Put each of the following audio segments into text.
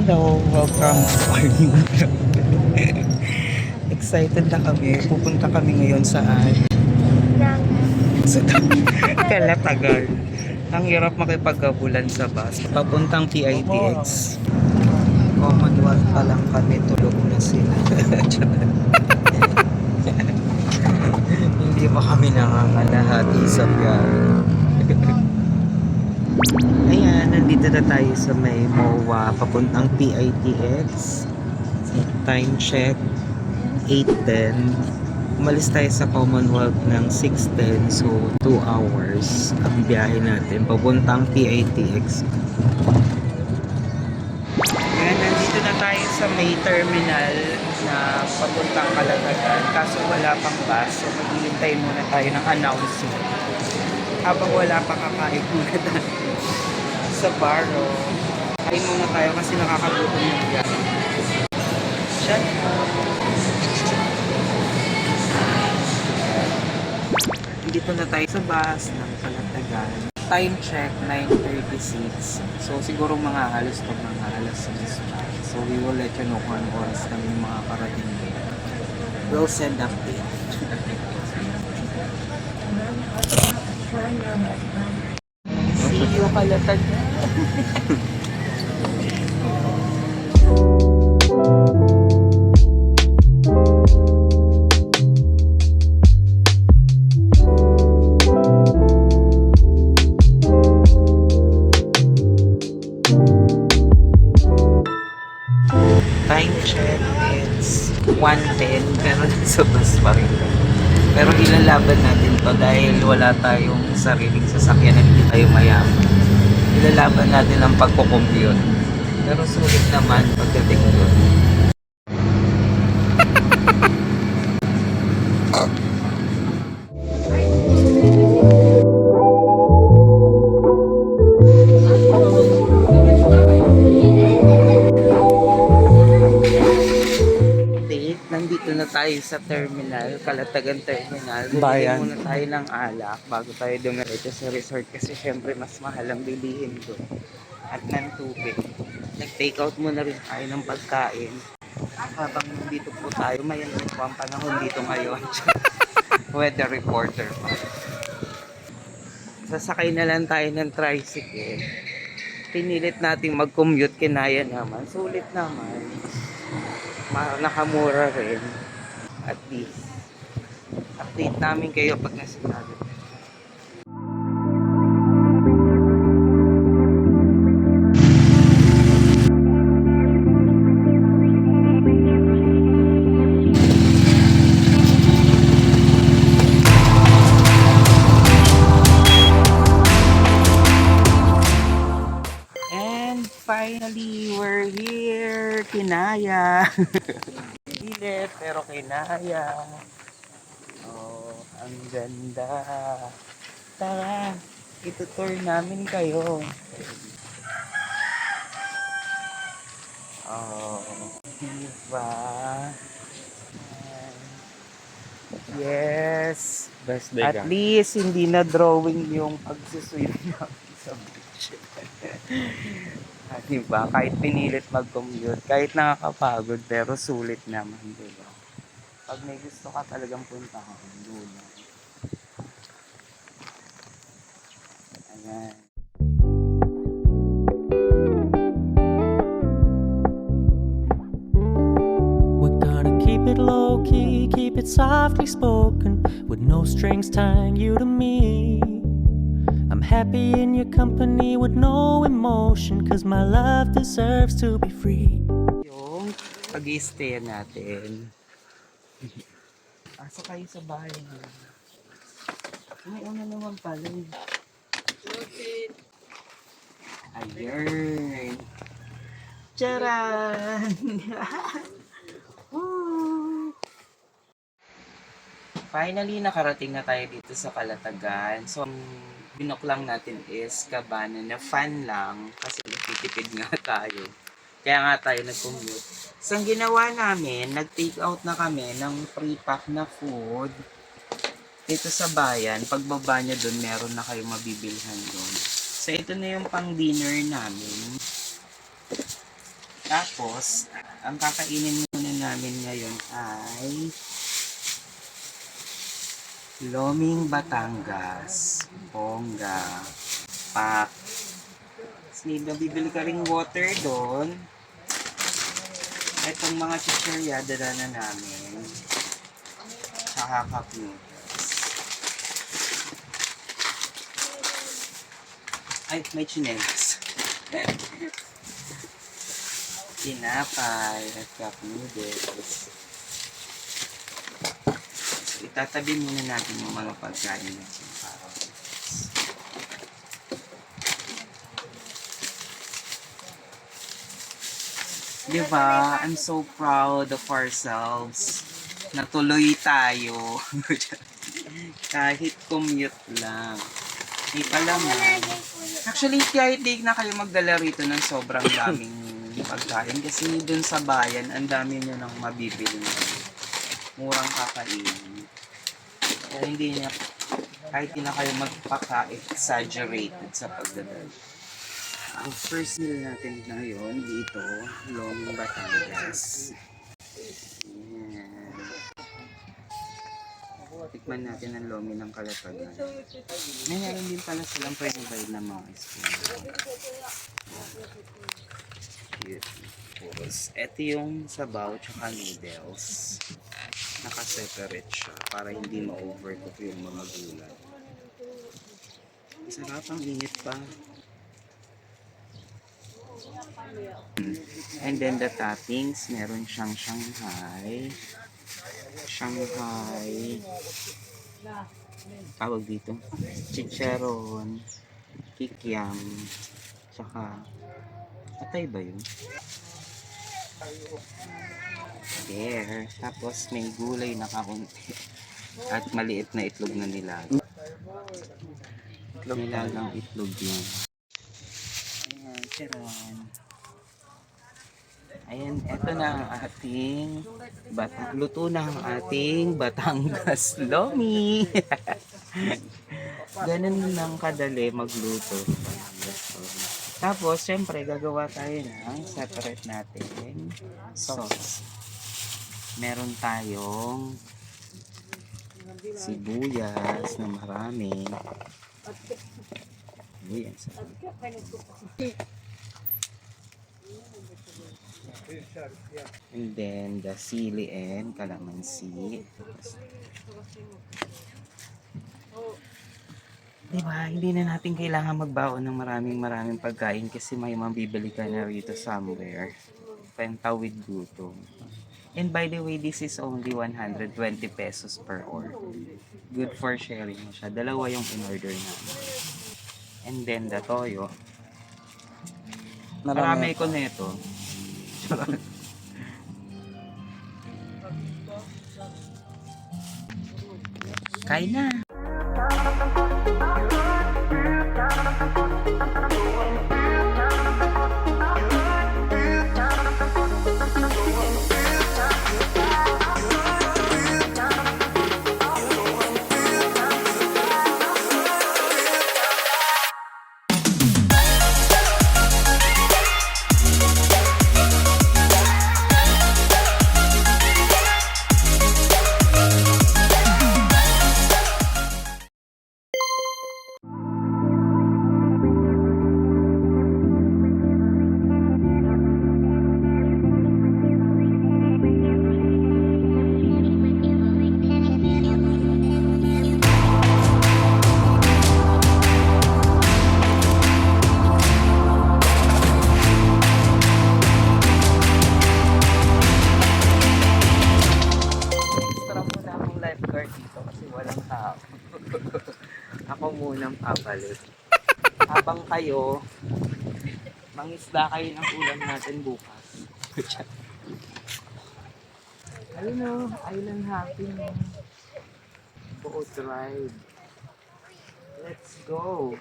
Hello, welcome to our new vlog. Excited na kami. Pupunta kami ngayon saan? Sa Calatagan. Ang hirap makipagkabulan sa bus. Papuntang PITX. Commonwealth pa lang kami. Tulog na sila. Hindi pa kami nangangalahati sa biyahe. Ayan, nandito na tayo sa may MOA papuntang PITX. Time check 8:10. Umalis tayo sa Commonwealth ng 6:10, so 2 hours ang biyahe natin papuntang PITX. Ayan, nandito na tayo sa may terminal na papuntang Calatagan, kaso wala pang bus, so maghihintay muna tayo ng announcement. Habang wala pa, kakain muna tayo sa baro. Kain muna tayo kasi nakakagutom yung biyahe. Shut up. Dito na tayo sa bus ng Calatagan. Time check 9:36. So siguro mga halos to mga alas 6 pa. So we will let you know kung anong oras kami mga karating dito. We'll send update. See you, Calatagan. Time check, it's 1:10 pero nasa bus pa rin. Pero ilalaban natin to dahil wala tayong sariling sasakyan at hindi tayo mayaman. Ilalaban natin ang pagkukumpute. Pero sulit naman pagdating doon. Nandito na tayo sa terminal, Calatagan Terminal. Bumili muna tayo ng alak bago tayo dumiretso sa resort kasi syempre mas mahal ang bilihin doon. At ng tubig. Nag-take out muna rin tayo ng pagkain. Habang nandito po tayo, mayanit po ang panahon dito ngayon. Weather reporter pa. Sasakay na lang tayo ng tricycle. Pinilit nating mag-commute, kinaya naman. Sulit naman. Nakamura rin. At least update namin kayo pag nasinalo. And finally we're here. Kinaya. Dilit, pero kinaya. Oh, ang ganda. Tara, itutour namin kayo. Oh, diba? Yes. Best day At least, hindi na drawing yung pagsuswim namin sa beach. Diba? Kahit pinilit mag-commute, kahit nakakapagod, pero sulit naman, diba? Pag may gusto ka talagang puntahan, doon. Ayan. We're gonna keep it low-key, keep it softly spoken, with no strings tying you to me. I'm happy in your company with no emotion, cause my love deserves to be free. Yung pag-i-stay natin. Asa kayo sa bahay niyo? May una naman pala. Ayun. Charan! Finally, nakarating na tayo dito sa Calatagan. So, binook lang natin is cabana na fan lang kasi nagtitipid nga tayo. Kaya nga tayo nag-commute. So, ang ginawa namin, nag-take out na kami ng pre-pack na food dito sa bayan. Pagbaba nyo dun, meron na kayong mabibilhan dun. So, ito na yung pang-dinner namin. Tapos, ang kakainin muna namin ngayon ay Loming Batangas. Bongga. Pak. Bibili ka ring water doon. Itong mga chichirya, dala na namin. Tsaka cup noodles. Ay, may chinelas. Tinapay at cup noodles. So, itatabi muna natin yung mga pagkain natin para diba? I'm so proud of ourselves. Natuloy tayo. Kahit commute lang. Di pala man. Actually, kahit di na kayo magdala rito ng sobrang daming pagkain. Kasi dun sa bayan, ang dami nyo nang mabibili nyo. Murang kakainin. Kaya hindi niya, kahit di na kayo magpaka-exaggerated sa pagdadala. Ang first meal natin ngayon dito, Loming Batangas. Ayan. Tikman natin ang lomi ng Kalatagan. May meron din pala silang provide na mga spoon. Cute. Tapos, ito yung sabaw tsaka noodles. Naka-separate siya para hindi ma-overcook yung mga gulay. Sarap, ang init pa. And then the toppings, meron siyang Shanghai, tawag dito, chicharon, kikiam, tsaka, atay ba yun? There. Tapos may gulay na kaunti at maliit na itlog na nilaga. Nilagang itlog yun. Ayan, charon. Ayan, eto na ang ating luto na ang ating Batangas Lomi. Ganun lang kadali magluto. Tapos, syempre, gagawa tayo ng separate natin sauce. Meron tayong sibuyas na marami. Sibuyas. And then the sili and calamansi. Diba, hindi na natin kailangan magbaon ng maraming pagkain kasi may mabibili ka na rito somewhere. Pentawid gutom. And by the way, this is only 120 pesos per order. Good for sharing mo siya. Dalawa yung in-order namin. And then the toyo. Marami ko nito. Kain na! Ako munang papalit. Habang kayo, mangisda kayo ng ulam natin bukas. Ayun o, island hopping. Boat ride. Let's go.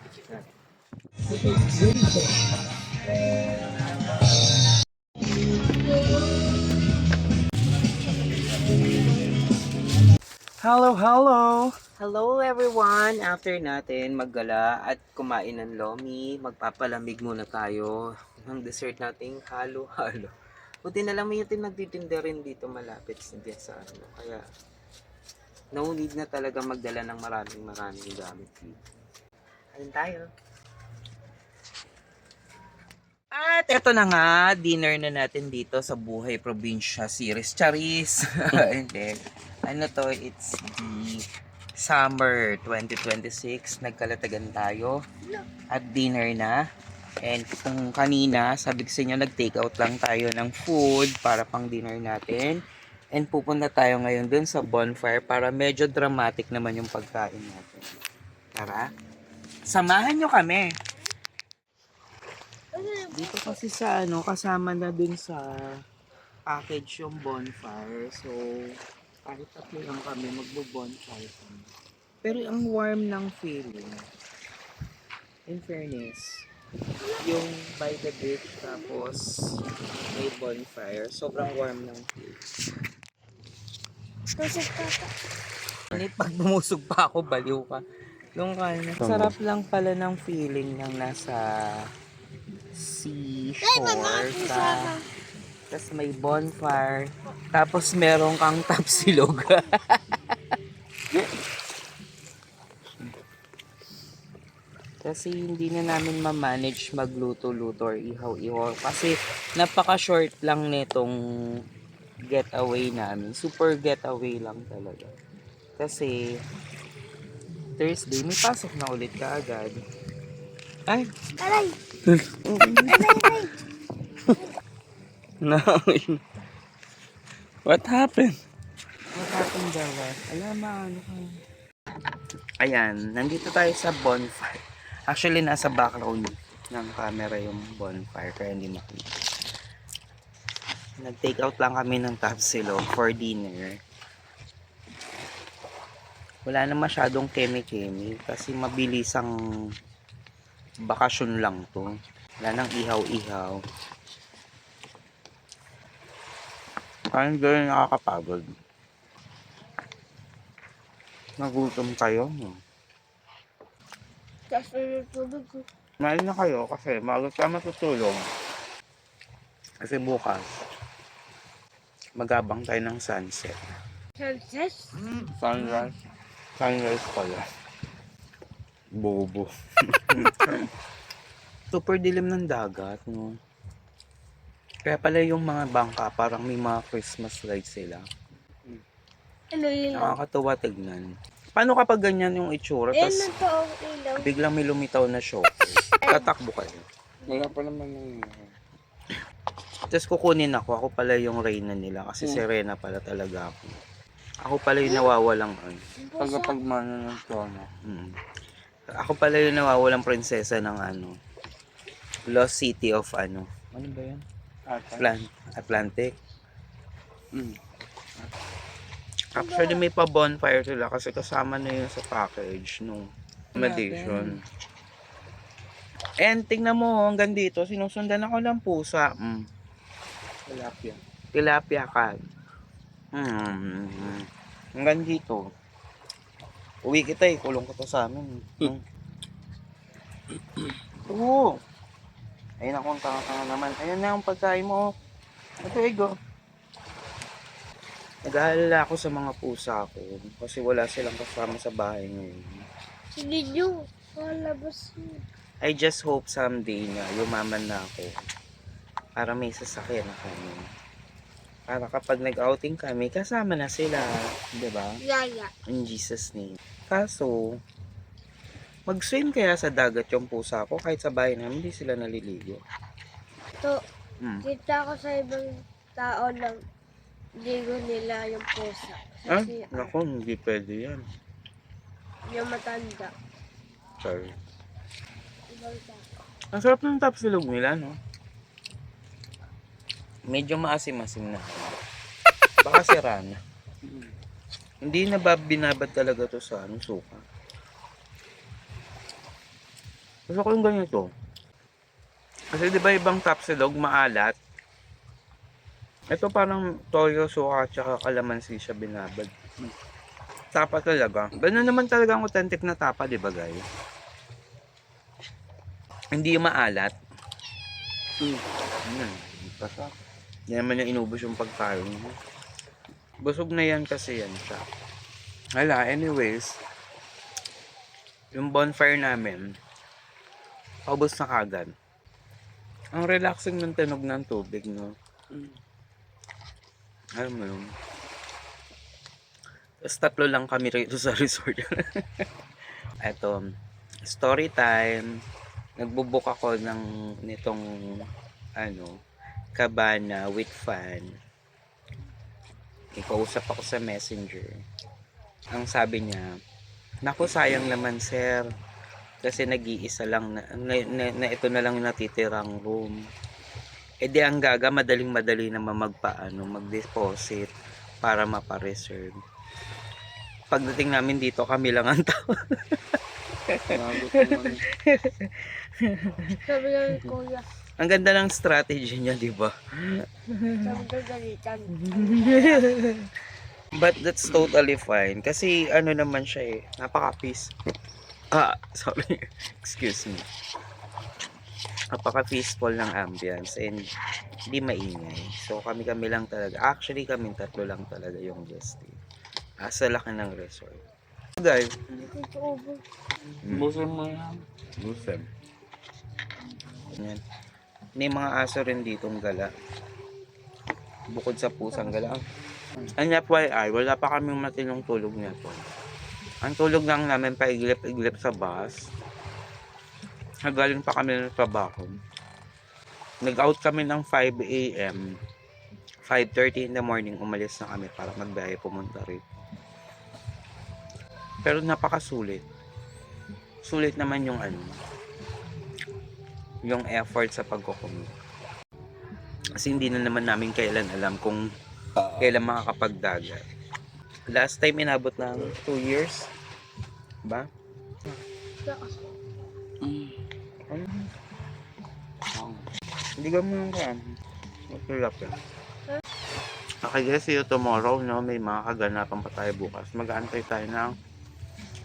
Hello, hello! Hello everyone! After natin maggala at kumain ng lomi, magpapalamig muna tayo. ang dessert nating halo-halo. Buti na lang may nagtitinda rin dito malapit dyan sa ano. Kaya, no need na talaga magdala ng maraming gamit dito. Alin tayo? At eto na nga, dinner na natin dito sa Buhay Probinsya series. Charis! Hindi. Ano to, it's the summer 2026. Nagkalatagan tayo at dinner na. And kung kanina, sabi ko sa inyo, nag-take out lang tayo ng food para pang dinner natin. And pupunta tayo ngayon dun sa bonfire para medyo dramatic naman yung pagkain natin. Tara, samahan nyo kami. Dito kasi sa ano, kasama na dun sa package yung bonfire. So, kahit tatlo lang kami, magbo-bonfire kami. Pero ang warm ng feeling, in fairness, yung by the beach tapos may bonfire, sobrang warm ng feeling. Pag bumusog pa ako, baliw ka. Yung kanya, sarap lang pala ng feeling ng nasa seashore ka. Tapos may bonfire. Tapos meron kang tapsilog. Kasi hindi na namin ma-manage magluto-luto or ihaw-ihaw. Kasi napaka-short lang nitong getaway namin. Super getaway lang talaga. Kasi Thursday, may pasok na ulit ka agad. Ay! Aray! No. What happened? What happened, Jawa? Alam mo, ano ka? Ayan, nandito tayo sa bonfire. Actually, nasa background ng camera yung bonfire, kaya hindi makita. Nag-take out lang kami ng tapsilog for dinner. Wala na masyadong keme-keme kasi mabilis ang bakasyon lang to. Wala nang ihaw-ihaw. Parang gano'n nakakapagod. Nagutom kayo. Kasi yung tubig ko. Kumain na kayo kasi maaga ka matutulog. Kasi bukas, magabang tayo ng sunset. Sunset? Sunrise. Sunrise pala. Bobo. Super dilim ng dagat, no? Kaya pala yung mga bangka, parang may mga Christmas lights sila. Ano yun? Nakakatuwa tignan. Paano kapag ganyan yung itsura, Ayan tas na to ang ilaw. biglang may lumitaw na chauffeur? Tatakbo kayo. Wala pa naman yung... Tapos kukunin ako. Ako pala yung reyna nila. Kasi si Reyna pala talaga ako. Ako pala yung nawawalang ano. Tagapagmana ng tono. Ako pala yung nawawalang prinsesa ng ano. Lost City of ano. Ano ba yan? Atlantic. Actually may pa bonfire sila kasi kasama na yun sa package nung accommodation. And tingnan mo, hanggang dito, sinusundan ako ng pusa. Tilapia ka. Hanggang dito. Uwi kita eh, kulong ka to sa amin. Oo. Ayun akong tanga-tanga naman. Ayan na yung pagkain mo. Ito, Ego. Nag-aalala ako sa mga pusa ko kasi wala silang kasama sa bahay ngayon. Si Ninyo. Malabas yun. I just hope someday na yumaman na ako para may sasakyan na kami. Para kapag nag-outing kami, kasama na sila. Diba? Yaya. In Jesus' name. Kaso, mag-swim kaya sa dagat yung pusa ko kahit sa bahay namin hindi sila naliligo. To, kita ko sa ibang tao ng ligo nila yung pusa. Kasi Naku, hindi pwede yan. yung matanda. Sorry. Ibang tao. Ang sarap ng tapsilog nila, no? Medyo maasim-asim na. Baka sira na. Hindi na binabad talaga to sa suka. Gusto ko yung ganito. Kasi di ba ibang tapsilog maalat? Ito parang toyo, suka, tsaka kalamansi siya binabad. Tapa talaga. Ganun naman talaga ang authentic na tapa, di ba guys? Hindi maalat. Yan. Basta. Yan naman yung inubos yung pagkain mo. Busog na yan kasi yan siya. Hala, anyways. Yung bonfire namin, paubos na kagad. Ang relaxing ng tunog ng tubig, no? Alam mo yun. Tapos 3 lang kami rito sa resort. Eto, story time. Nagbubook ako nitong cabana with fan. Ikausap ako sa messenger. Ang sabi niya, naku, sayang naman sir. Kasi nag-iisa lang na ito na lang yung natitirang room. E di ang gaga, madaling-madali naman mag-deposit para mapa-reserve. Pagdating namin dito, kami lang ang tao. Sabi ng kuya, Ang ganda ng strategy niya, di ba? sabi ng galitan. But that's totally fine. Kasi naman siya napaka-peace. Sorry. Excuse me. Napaka-peaceful ng ambience and hindi maingay. So kami lang talaga. Actually kami 3 lang talaga yung guesting. Sa laki ng resort. Guys. Ito ubo. Busan mo yan. Busan. Yan. May mga aso rin ditong gala. Bukod sa pusang gala. Ang FYI, wala pa kaming matinong tulog nito. Ang tulog lang namin paiglip-iglip sa bus. Nagaling pa kami ng trabaho. Nag-out kami ng 5 a.m. 5:30 in the morning, umalis na kami para magbiyahe pumunta rito. Pero napakasulit. Sulit naman yung effort sa pagko-commute. Kasi hindi na naman namin kailan alam kung kailan makakapagdagat. Last time inabot ng 2 years. Ba? Hindi ka mo yung matulap yan. Okay guys, see you tomorrow. No? May mga kaganapan pa tayo bukas. Mag-aantay tayo ng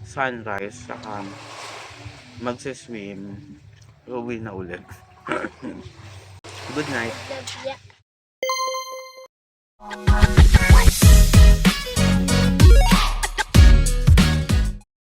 sunrise. Saka magsiswim. Uwi na ulit. Good night. Yeah.